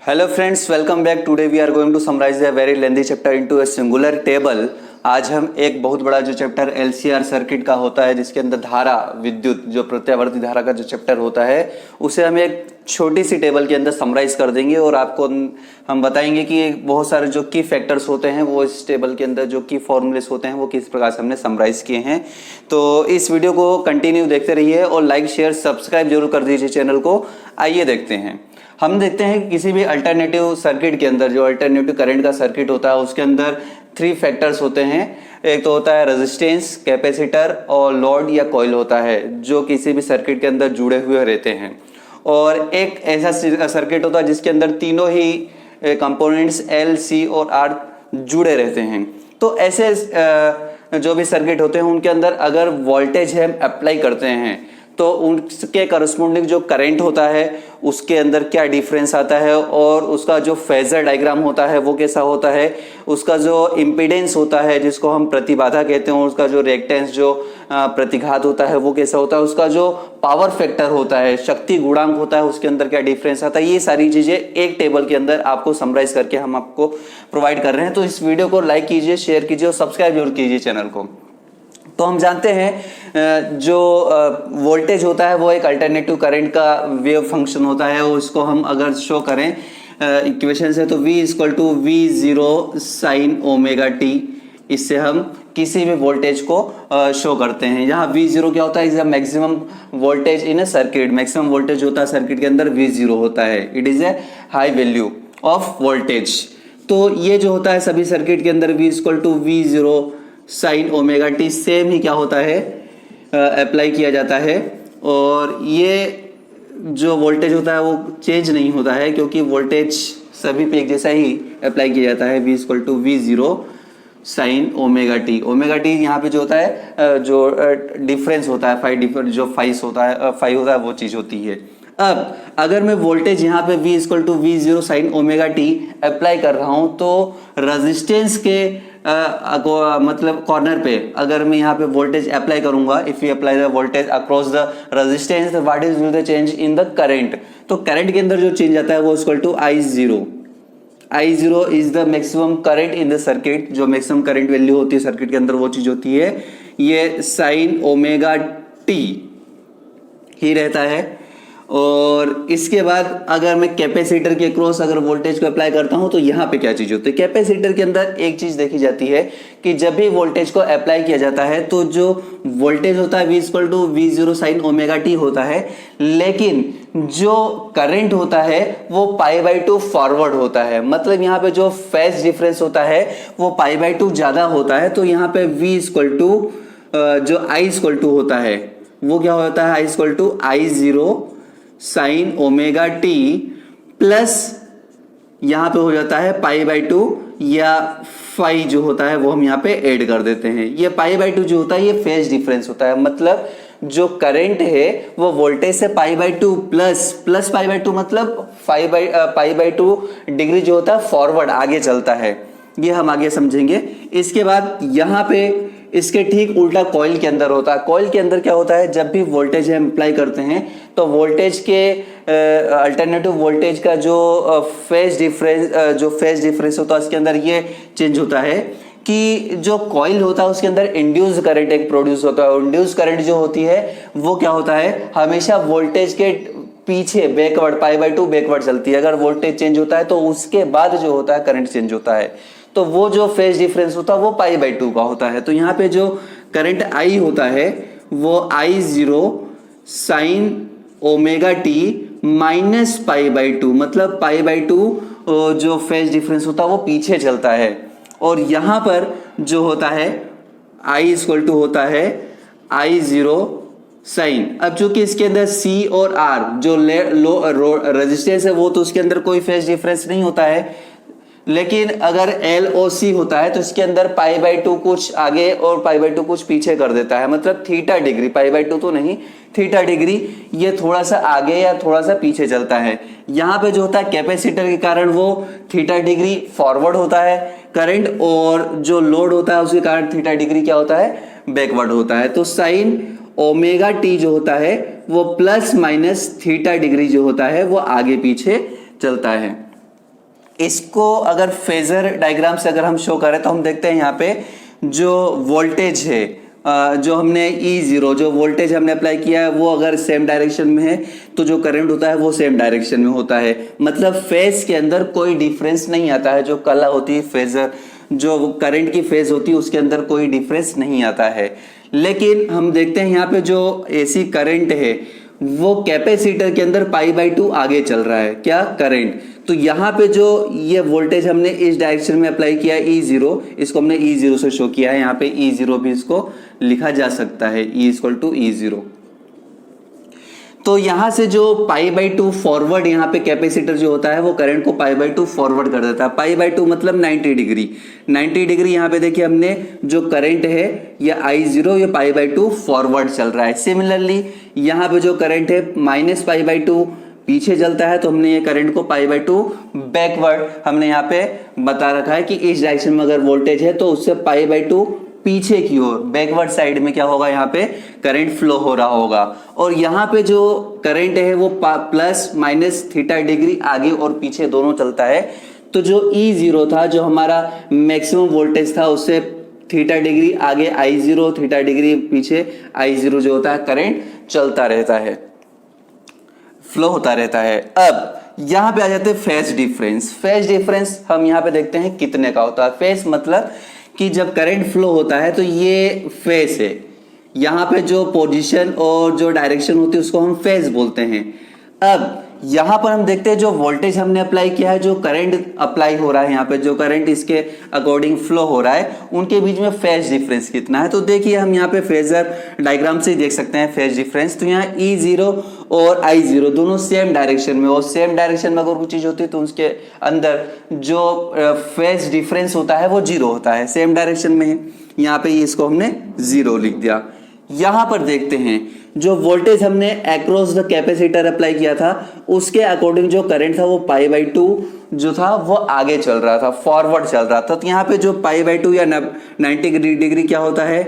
Hello friends, welcome back. Today we are going to summarize a very lengthy chapter into a singular table. आज हम एक बहुत बड़ा जो चैप्टर LCR सर्किट का होता है, जिसके अंदर धारा विद्युत जो प्रत्यावर्ती धारा का जो चैप्टर होता है, उसे हम एक छोटी सी टेबल के अंदर समराइज कर देंगे और आपको हम बताएंगे कि बहुत सारे जो की फैक्टर्स होते हैं वो इस टेबल के अंदर जो की फॉर्मूलेस होते हैं वो किस प्रकार से हमने समराइज किए हैं। तो इस वीडियो को कंटिन्यू देखते रहिए और लाइक शेयर सब्सक्राइब जरूर कर दीजिए चैनल को। आइए देखते हैं। हम देखते हैं कि किसी भी अल्टरनेटिव सर्किट के अंदर जो अल्टरनेटिव करंट का सर्किट होता है उसके अंदर 3 फैक्टर्स होते हैं। एक तो होता है रेजिस्टेंस, कैपेसिटर और लोड या कॉइल होता है जो किसी भी सर्किट के अंदर जुड़े हुए रहते हैं। और एक ऐसा सर्किट होता है जिसके अंदर तीनों ही कंपोनेंट्स L, C और R जुड़े रहते हैं। तो ऐसे जो भी सर्किट होते हैं उनके अंदर अगर वोल्टेज हम अप्लाई करते हैं तो उनके करस्पॉन्डिंग जो करंट होता है उसके अंदर क्या डिफरेंस आता है और उसका जो फेजर डायग्राम होता है वो कैसा होता है, उसका जो इम्पीडेंस होता है जिसको हम प्रतिबाधा कहते हैं, उसका जो रिएक्टेंस जो प्रतिघात होता है वो कैसा होता है, उसका जो पावर फैक्टर होता है, शक्ति गुणांक होता है, उसके अंदर क्या डिफरेंस आता है, ये सारी चीजें एक टेबल के अंदर आपको समराइज करके हम आपको प्रोवाइड कर रहे हैं। तो इस वीडियो को लाइक कीजिए, शेयर कीजिए और सब्सक्राइब जरूर कीजिए चैनल को। तो हम जानते हैं जो वोल्टेज होता है वो एक अल्टरनेटिव करंट का वेव फंक्शन होता है। उसको हम अगर शो करें इक्वेशन से तो V = V0 sin omega t, इससे हम किसी भी वोल्टेज को शो करते हैं। यहाँ V0 क्या होता है, is a maximum voltage in a circuit. Maximum voltage होता है सर्किट के अंदर V0 होता है, it is a high value of voltage. तो ये जो होता है सभी सर्किट के अंदर V = V0 sin omega t same ही क्या होता है अप्लाई किया जाता है। और ये जो वोल्टेज होता है वो चेंज नहीं होता है क्योंकि वोल्टेज सभी पे एक जैसा ही अप्लाई किया जाता है। V = V0 sin omega t। Omega t यहाँ पे जो होता है जो डिफरेंस होता है फाई डिफरेंस जो फाइस होता है फाई होता है वो चीज होती है। अब अगर मैं वोल्टेज यहाँ पे V = V0 sin omega t apply कर रहा हूँ तो रेजिस्टेंस के मतलब कॉर्नर पे अगर मैं यहाँ पे वोल्टेज अप्लाई करूंगा, if you apply the voltage across the resistance what is will the change in the current. तो करंट के अंदर जो चेंज आता है वो = I0। I0 is the maximum current in the circuit. जो मैक्सिमम करंट वैल्यू होती है सर्किट के अंदर वो चीज होती है ये sin ओमेगा t ही रहता है। और इसके बाद अगर मैं कैपेसिटर के क्रॉस अगर वोल्टेज को अप्लाई करता हूं तो यहाँ पे क्या चीज होती है, कैपेसिटर के अंदर एक चीज देखी जाती है कि जब भी वोल्टेज को अप्लाई किया जाता है तो जो वोल्टेज होता है V = V0 sin omega t होता है, लेकिन जो करंट होता है वो π/2 फॉरवर्ड होता है। मतलब यहाँ पे जो फेज डिफरेंस होता है वो π/2 ज्यादा होता है। तो यहाँ पे V = जो I = होता है वो क्या होता है, I = I0 sin omega t plus यहां पे हो जाता है π/2 या फाई जो होता है वो हम यहाँ पे ऐड कर देते हैं। ये π/2 जो होता है ये फेज डिफरेंस होता है। मतलब जो करंट है वो वोल्टेज से π/2 प्लस π/2 मतलब π/2 डिग्री जो होता है फॉरवर्ड आगे चलता है। ये हम आगे समझेंगे। इसके बाद यहाँ पे इसके ठीक उल्टा कॉइल के अंदर होता है। कॉइल के अंदर क्या होता है, जब भी वोल्टेज हम अप्लाई करते हैं तो वोल्टेज के अल्टरनेटिव वोल्टेज का जो फेज डिफरेंस होता है उसके अंदर ये चेंज होता है कि जो कॉइल होता है उसके अंदर इंड्यूस करंट एक प्रोड्यूस होता है। इंड्यूस करंट जो होती है वो क्या होता है, हमेशा वोल्टेज के पीछे बैकवर्ड π/2 बैकवर्ड चलती है। अगर वोल्टेज चेंज होता है तो उसके बाद जो होता है करंट चेंज होता है। तो वो जो फेज डिफरेंस होता है वो π/2 का होता है। तो यहाँ पे जो करंट I होता है वो I0 sin omega t minus π/2 मतलब π/2 जो फेज डिफरेंस होता है वो पीछे चलता है। और यहाँ पर जो होता है I = होता है I0 sin। अब चूंकि इसके अंदर C और R जो रेजिस्टेंस है वो तो उसके अंदर कोई फेज डिफरेंस नहीं होता है, लेकिन अगर L और C होता है तो इसके अंदर π/2 कुछ आगे और π/2 कुछ पीछे कर देता है। मतलब थीटा डिग्री, π/2 तो नहीं, थीटा डिग्री ये थोड़ा सा आगे या थोड़ा सा पीछे चलता है। यहाँ पे जो होता है कैपेसिटर के कारण वो थीटा डिग्री फॉरवर्ड होता है करंट, और जो लोड होता है उसके कारण थीटा डिग्री क्या होता है, बैकवर्ड होता है। तो साइन ओमेगा टी जो होता है वो प्लस माइनस थीटा डिग्री जो होता है वो आगे पीछे चलता है। इसको अगर फेजर डायग्राम से अगर हम शो करें तो हम देखते हैं यहाँ पे जो वोल्टेज है, जो हमने E0 जो वोल्टेज हमने अप्लाई किया है वो अगर सेम डायरेक्शन में है तो जो करंट होता है वो सेम डायरेक्शन में होता है। मतलब फेज के अंदर कोई डिफरेंस नहीं आता है। जो कला होती है फेजर, जो करंट की फेज होती है उसके अंदर कोई डिफरेंस नहीं आता है। लेकिन हम देखते हैं यहाँ पे जो AC करंट है वो कैपेसिटर के अंदर π/2 आगे चल रहा है, क्या करंट। तो यहाँ पे जो ये वोल्टेज हमने इस डायरेक्शन में अप्लाई किया है E0, इसको हमने E0 से शो किया है। यहाँ पे E0 भी इसको लिखा जा सकता है, E=E0। तो यहाँ से जो π/2 फॉरवर्ड यहाँ पे कैपेसिटर जो होता है वो करंट को π/2 फॉरवर्ड कर देता है। π/2 मतलब 90 डिग्री। 90 डिग्री यहाँ पे देखिए हमने जो करंट है ये I0 ये π/2 फॉरवर्ड चल रहा है। सिमिलरली यहाँ पे जो करंट है -π/2 पीछे चलता है, तो हमने ये करंट को π/2 बैकवर्ड हमने यहाँ पे बता रखा है कि इस डायरेक्शन में अगर वोल्टेज है तो उससे π/2 पीछे की ओर बैकवर्ड साइड में क्या होगा, यहाँ पे करंट फ्लो हो रहा होगा। और यहाँ पे जो करंट है वो ±θ डिग्री आगे और पीछे दोनों चलता है। तो जो E0 था, जो हमारा मैक्सिमम वोल्टेज था, उससे θ डिग्री आगे I0, θ डिग्री पीछे I0 जो होता है करंट चलता रहता है, फ्लो होता रहता है। अब यहाँ पे आ जाते हैं फेज डिफरेंस। फेज डिफरेंस हम यहाँ पे देखते हैं कितने का होता है। फेज मतलब कि जब करंट फ्लो होता है तो ये फेज है, यहाँ पे जो पोजीशन और जो डायरेक्शन होती है उसको हम फेज बोलते हैं। अब यहाँ पर हम देखते हैं जो वोल्टेज हमने अप्लाई किया है, जो करंट अप्लाई हो रहा है, यहाँ पे जो करंट इसके अकॉर्डिंग फ्लो हो रहा है, उनके बीच में फेज डिफरेंस कितना है। तो देखिए हम यहाँ पे फेजर डायग्राम से देख सकते हैं फेज डिफरेंस। तो यहाँ E0 और I0 दोनों सेम डायरेक्शन में, और सेम डायरेक्शन में अगर कोई चीज होती है तो उसके अंदर जो फेज डिफरेंस होता है वो 0 होता है, सेम डायरेक्शन में है। यहाँ पे इसको हमने 0 लिख दिया। यहाँ पर देखते हैं जो वोल्टेज हमने अक्रॉस द कैपेसिटर अप्लाई किया था उसके अकॉर्डिंग जो करंट था वो π/2 जो था वो आगे चल रहा था, फॉरवर्ड चल रहा था। तो यहाँ पे जो π/2 या 90 डिग्री क्या होता है,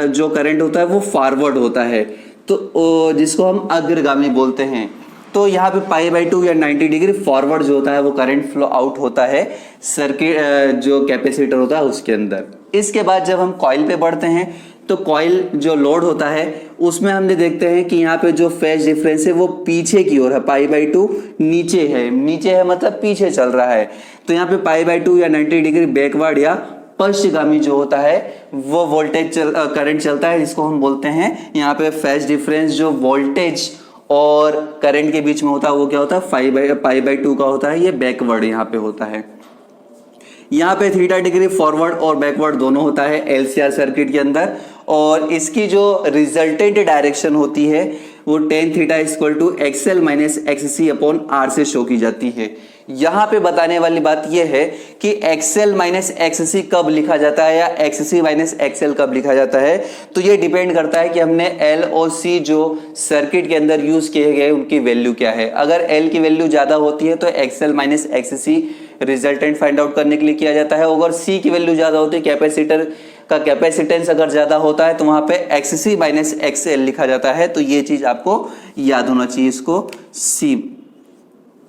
जो करंट होता है वो फॉरवर्ड होता है, तो जिसको हम अग्रगामी बोलते हैं। तो यहाँ पे π/2 या 90 डिग्री फॉरवर्ड जो होता है वो करंट फ्लो आउट होता है सर्किट जो कैपेसिटर होता है उसके अंदर। इसके बाद जब हम कॉइल पे बढ़ते हैं तो कॉइल जो लोड होता है उसमें हमने देखते हैं कि यहाँ पे जो फेज डिफरेंस है वो पीछे की ओर है, π/2 नीचे है, नीचे है मतलब पीछे चल रहा है। तो यहाँ पे π/2 या 90 डिग्री बैकवर्ड या पश्चिमगामी जो होता है वो वोल्टेज करंट चलता है, जिसको हम बोलते हैं यहाँ पे फेज डिफरेंस। जो वोल्टेज और करंट के बीच में होता है वो क्या होता है, π/2 का होता है, ये बैकवर्ड यहाँ पे होता है। यहाँ पे θ डिग्री फॉरवर्ड और बैकवर्ड दोनों होता है LCR सर्किट के अंदर। और इसकी जो रिजल्टेंट डायरेक्शन होती है वो tan θ = XL - XC upon R से शो की जाती है। यहाँ पे बताने वाली बात यह है कि XL - XC कब लिखा जाता है या XC - XL कब लिखा जाता है। तो ये डिपेंड करता है कि हमने L और C जो सर्किट के अंदर यूज किए गए उनकी वैल्यू क्या है। अगर L की वैल्यू ज्यादा होती है तो XL - XC resultant find out करने के लिए किया जाता है। अगर C की वैल्यू ज्यादा होती है, कैपेसिटर का कैपेसिटेंस अगर ज्यादा होता है तो वहां पे XC - XL लिखा जाता है। तो ये चीज आपको याद होना चाहिए, इसको C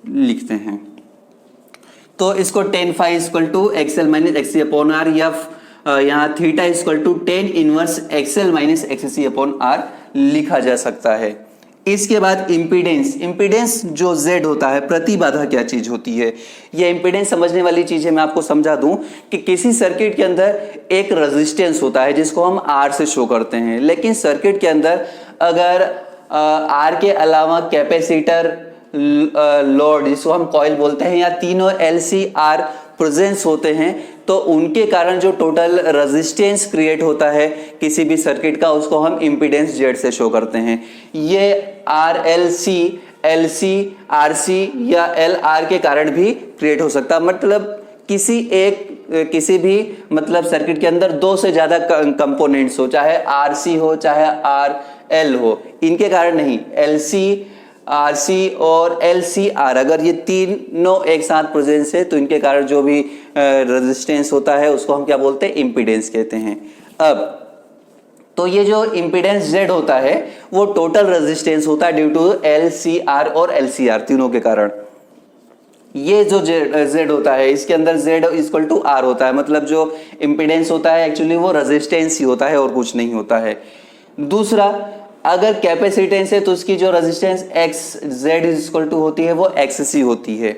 लिखते हैं। तो इसको tan phi = XL - XC upon R या यहाँ θ = tan inverse XL - XC upon R लिखा जा सकता है। इसके बाद इम्पीडेंस। इम्पीडेंस जो Z होता है, प्रतिबाधा क्या चीज होती है, ये इम्पीडेंस समझने वाली चीज है। मैं आपको समझा दूं कि किसी सर्किट के अंदर एक रेजिस्टेंस होता है जिसको हम R से शो करते हैं, लेकिन सर्किट के अंदर अगर R के अलावा कैपेसिटर, लोड जिसको हम कॉइल बोलते हैं, या तीनों LCR प्रेजेंस होते हैं तो उनके कारण जो टोटल रेजिस्टेंस क्रिएट होता है किसी भी सर्किट का उसको हम इम्पीडेंस Z से शो करते हैं। ये RLC, LC, RC या LR के कारण भी क्रिएट हो सकता है। मतलब किसी भी मतलब सर्किट के अंदर दो से ज्यादा कंपोनेंट्स हो, चाहे RC हो चाहे RL हो, इनके कारण नहीं। LC, RC और LCR अगर ये तीनों एक साथ प्रेजेंस है तो इनके कारण जो भी रेजिस्टेंस होता है उसको हम क्या बोलते हैं, इम्पीडेंस कहते हैं। अब तो ये जो इम्पीडेंस Z होता है वो टोटल रेजिस्टेंस होता है ड्यू टू LCR और LCR तीनों के कारण। ये जो Z होता है इसके अंदर Z इक्वल टू R होता है, मतलब जो इम्पीडेंस होता है एक्चुअली वो रेजिस्टेंस ही होता है और कुछ नहीं होता है। दूसरा, अगर कैपेसिटेंस है तो उसकी जो रेजिस्टेंस Z इक्वल टू होती है वो XC होती है,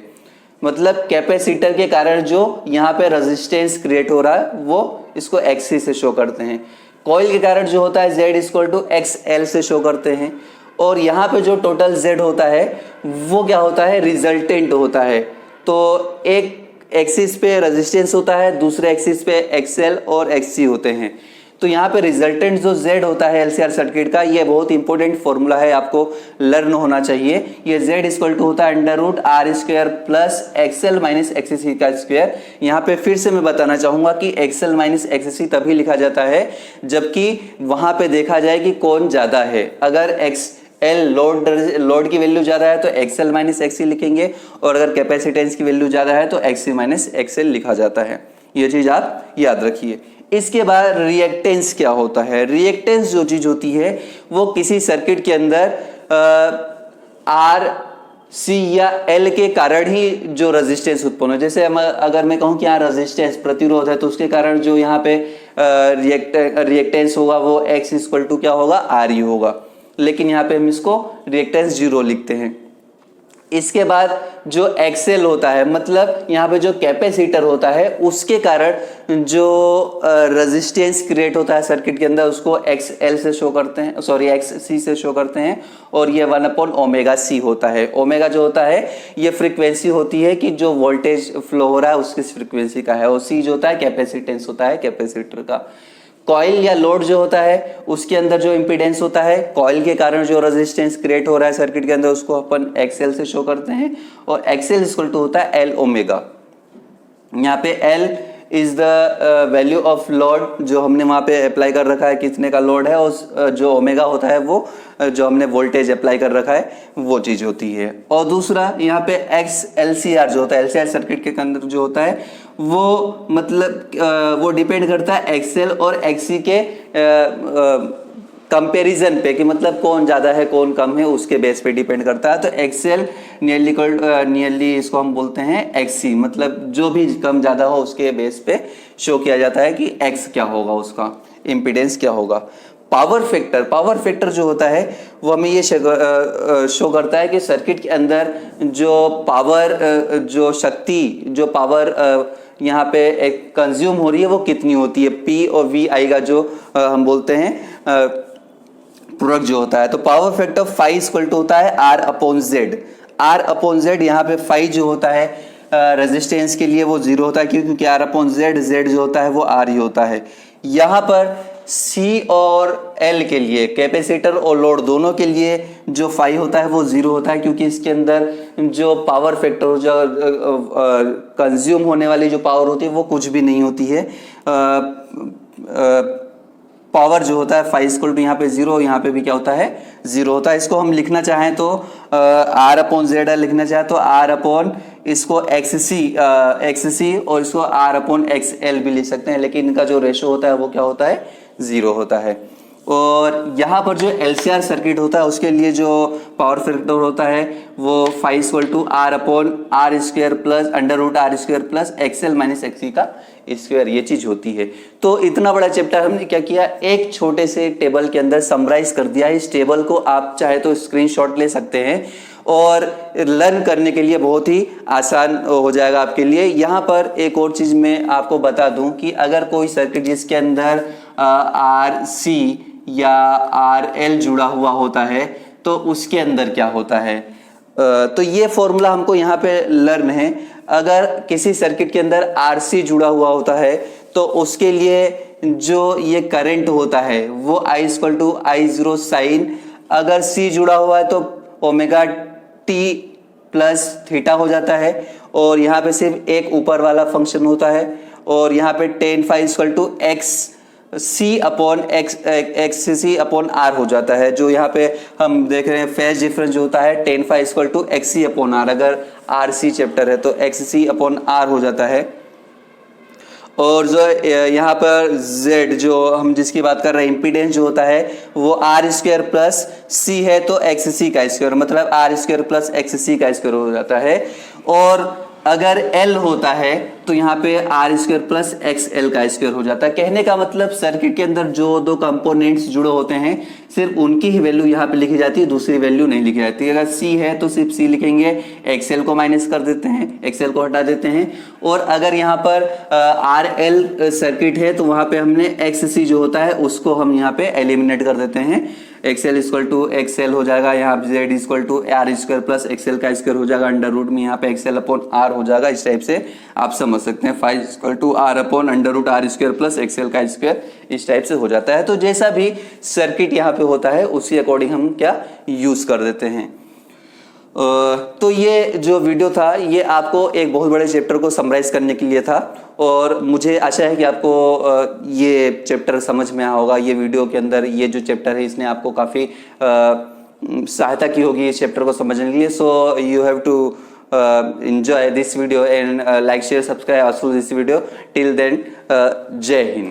मतलब कैपेसिटर के कारण जो यहाँ पे रेजिस्टेंस क्रिएट हो रहा है वो इसको XC से शो करते हैं। कॉइल के कारण जो होता है Z इक्वल टू XL से शो करते हैं। और यहाँ पे जो टोटल Z होता है वो क्या होता है, रिजल्टेंट होता है। तो एक एक्सिस पे रेजिस्टेंस होता है, दूसरे एक्सिस पे XL और XC होते हैं। तो यहाँ पे रिजल्टेंट जो Z होता है LCR सर्किट का, ये बहुत इंपॉर्टेंट फॉर्मूला है, आपको लर्न होना चाहिए। ये Z इक्वल टू होता है √R² plus XL minus XC का स्क्वायर। यहाँ पे फिर से मैं बताना चाहूंगा कि XL माइनस XC तभी लिखा जाता है जबकि वहां पे देखा जाए कि कौन ज्यादा है। अगर XL लोड की वैल्यू ज्यादा है तो XL माइनस XC लिखेंगे, और अगर कैपेसिटेंस की वैल्यू ज्यादा है तो XC माइनस XL लिखा जाता है। ये चीज आप याद रखिए। इसके बाद रिएक्टेंस क्या होता है। रिएक्टेंस जो चीज होती है वो किसी सर्किट के अंदर R, C या L के कारण ही जो रेजिस्टेंस उत्पन्न हो। जैसे अगर मैं कहूं कि यहाँ रेजिस्टेंस प्रतिरोध है तो उसके कारण जो यहाँ पे रिएक्टेंस होगा वो X इक्वल टू क्या होगा, R ही होगा, लेकिन यहाँ पे हम इसको रिएक्टेंस 0 लिखते हैं। इसके बाद जो XL होता है, मतलब यहाँ पे जो कैपेसिटर होता है उसके कारण जो रेजिस्टेंस क्रिएट होता है सर्किट के अंदर उसको XL से शो करते हैं, सॉरी XC से शो करते हैं, और ये 1/ωc होता है। ओमेगा जो होता है ये फ्रीक्वेंसी होती है कि जो वोल्टेज फ्लो हो रहा है उसकी फ्रीक्वेंसी का है, और C जो होता है कैपेसिटेंस होता है कैपेसिटर का। कॉइल या लोड जो होता है उसके अंदर जो इंपीडेंस होता है, कॉइल के कारण जो रेजिस्टेंस क्रिएट हो रहा है सर्किट के अंदर उसको अपन XL से शो करते हैं, और XL इक्वल टू होता है L ओमेगा। यहाँ पे L is the value of load जो हमने वहां पे अप्लाई कर रखा है, कितने का लोड है, और जो ओमेगा होता है वो जो हमने वोल्टेज अप्लाई कर रखा है वो चीज होती है। और दूसरा यहाँ पे LCR जो होता है, LCR सर्किट के अंदर जो होता है वो मतलब वो डिपेंड करता है XL और XC के कंपैरिजन पे, कि मतलब कौन ज्यादा है कौन कम है उसके बेस पे डिपेंड करता है। तो XL नियरली इसको हम बोलते हैं XC, मतलब जो भी कम ज्यादा हो उसके बेस पे शो किया जाता है कि X क्या होगा, उसका इम्पीडेंस क्या होगा। पावर फैक्टर जो होता है वो हमें ये शो करता है कि सर्किट के अंदर जो पावर जो शक्ति जो पावर यहाँ पे एक कंज्यूम हो रही है वो कितनी होती है, P और V आएगा जो हम बोलते हैं प्रोडक्ट जो होता है। तो power factor phi equal to होता है R/Z। R/Z यहाँ पे फाई जो होता है रेजिस्टेंस के लिए वो 0 होता है, क्योंकि R/Z Z जो होता है वो R ही होता है। यहाँ पर C और L के लिए, कैपेसिटर और लोड दोनों के लिए जो फाई होता है वो 0 होता है, क्योंकि इसके अंदर जो पावर फैक्टर जो कंज्यूम होने वाली जो पावर होती है वो कुछ भी नहीं होती है। पावर जो होता है फाई इक्वल टू यहाँ पे 0, यहाँ पे भी क्या होता है 0 होता है। इसको हम लिखना चाहें तो R/Z लिखना चाहें तो R/ इसको XC और इसको R/XL भी लिख सकते हैं, लेकिन इनका जो रेशो होता है वो क्या होता है 0 होता है। और यहाँ पर जो LCR सर्किट होता है उसके लिए जो पावर फैक्टर होता है वो phi equal to R/R² plus √R² plus XL minus XC का स्क्वायर, ये चीज होती है। तो इतना बड़ा चैप्टर हमने क्या किया, एक छोटे से टेबल के अंदर समराइज कर दिया। इस टेबल को आप चाहे तो स्क्रीनशॉट ले सकते हैं और लर्न करने के लिए बहुत ही आसान हो जाएगा आपके लिए। यहाँ पर एक और चीज मैं आपको बता दूं कि अगर कोई सर्किट जिसके अंदर RC या RL जुड़ा हुआ होता है तो उसके अंदर क्या होता है, तो ये फॉर्मूला हमको यहाँ पे लर्न है। अगर किसी सर्किट के अंदर RC जुड़ा हुआ होता है तो उसके लिए जो ये करंट होता है वो I equal to I0 sine, अगर C जुड़ा हुआ है तो ओमेगा t प्लस थीटा हो जाता है, और यहाँ पे सिर्फ एक ऊपर वाला फंक्शन होता है, और यहाँ पे tan phi equal to XC/R हो जाता है। जो यहाँ पे हम देख रहे हैं फेज डिफरेंस जो होता है tan phi equal to XC/R, अगर RC चैप्टर है तो XC/R हो जाता है। और जो यहाँ पर Z जो हम जिसकी बात कर रहे हैं इम्पीडेंस जो होता है वो R² प्लस C है तो XC का स्क्वायर, मतलब R² प्लस XC का स्क्वायर हो जाता है। और अगर L होता है तो यहाँ पे R square plus X L का स्क्वायर हो जाता है। कहने का मतलब सर्किट के अंदर जो दो कंपोनेंट्स जुड़े होते हैं सिर्फ उनकी ही वैल्यू यहाँ पे लिखी जाती है, दूसरी वैल्यू नहीं लिखी जाती है। अगर C है तो सिर्फ C लिखेंगे, एक्सएल को माइनस कर देते हैं, एक्सएल को हटा देते हैं। और अगर यहाँ पर आर एल सर्किट है तो वहां पे हमने एक्स सी जो होता है उसको हम यहाँ पे एलिमिनेट कर देते हैं। एक्सएल इक्वल टू एक्सएल हो जाएगा, यहाँ पे Z equal to R square plus XL का स्क्वायर हो जाएगा, अंडर रूट में यहाँ पे एक्सएल अपॉन आर हो जाएगा। इस टाइप से आप समझ सकते हैं, 5 equal to R upon under root R square plus XL का स्क्वायर, इस टाइप से हो जाता है। तो जैसा भी सर्किट यहाँ पे होता है उसी अकॉर्डिंग हम क्या यूज कर देते हैं। तो ये जो वीडियो था ये आपको एक बहुत बड़े चैप्टर को समराइज करने के लिए था और मुझे आशा है कि आपको ये चैप्टर समझ में आया होगा। ये वीडियो के अंदर ये जो चैप्टर है इसने आपको काफ़ी सहायता की होगी इस चैप्टर को समझने के लिए। So you have to enjoy this video and like, share, subscribe also this video. Till then, जय हिंद।